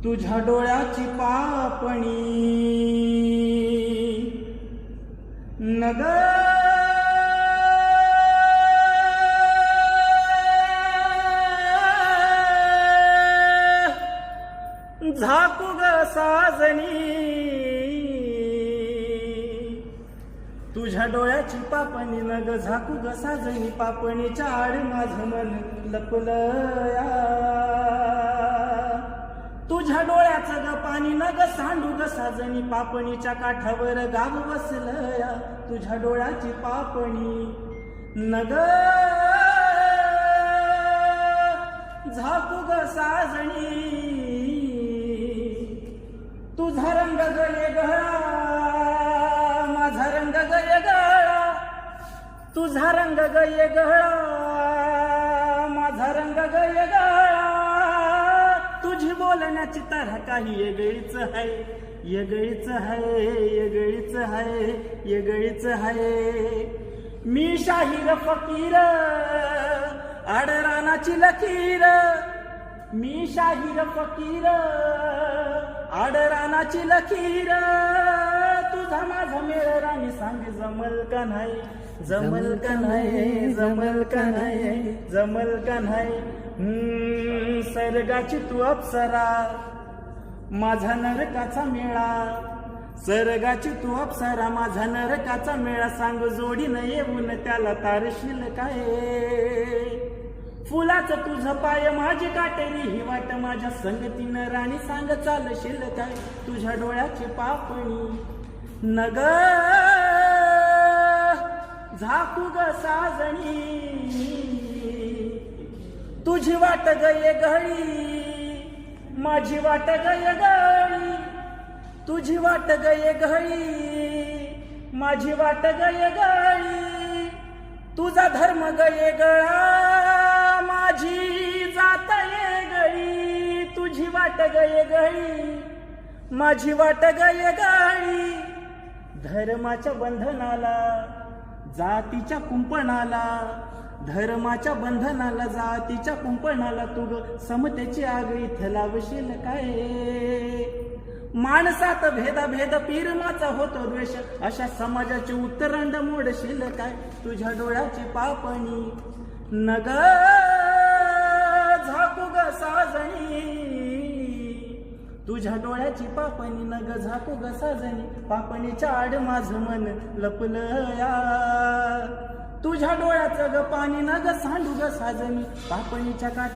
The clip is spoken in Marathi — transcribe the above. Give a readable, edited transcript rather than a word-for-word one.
तुझ्या डोळ्याची पापणी नग झाकू ग साजणी तुझ्या डोळ्याची पापणी नग झाकू ग साजणी पापणीच्या आड माझं मन लपलया तुझ्या डोळ्याचं ग पाणी नग सांडू ग साजणी पापणीच्या काठावर गाव बसलया तुझ्या डोळ्याची पापणी नग झाकू ग साजणी तुझा रंग गळे गळा माझा रंग गळे गळा तुझा रंग गळे गळा माझा रंग गळे गळा तुझी बोलण्याची तऱ्हा काही येगळीच आहे येगळीच आहे येगळीच आहे येगळीच आहे मी शाहीर फकीर आडरानाची लकीर मी शाहीर फकीर आडरानाची लकीर तुझा माझा मेळ राणी सांग जमल का नाही जमल का नाही जमल का नाही जमल का नाही सर्गाची तू अप्सरा माझा नरकाचा मेळा सर्गाची तू अप्सरा माझा नरकाचा मेळा सांग जोडीनं येऊन त्याला तारशील काय फुलाचं तुझं पाय माझी काटेरी ही वाट माझ्या संगतीनं राणी सांग चालशील काय तुझ्या डोळ्याची पापणी नग झाकू ग साजणी तुझी वाट गये घडी माझी वाट गये गळी तुझी वाट गये घडी माझी वाट गये गळी तुझा धर्म गये गळा माझी जात ये गळी तुझी वाट गये गळी माझी वाट गये गळी धर्माच्या बंधनाला जातीच्या कुंपणाला धर्माच्या बंधनाला जातीच्या कुंपणाला तू समतेची आग इथं लावशील काय माणसात भेदाभेद पीरमाचा होतो द्वेष अशा समाजाचे उत्तरांड मोडशील काय तुझ्या डोळ्याची पापणी नग झाकू ग साजणी तुझ्या डोळ्याची पापणी नग झाकू ग साजणी पापणीच्या आड माझं मन लपलया तुझ्या डोळ्याचं ग पाणी नग सांडू ग साजणी पापणीच्या काठ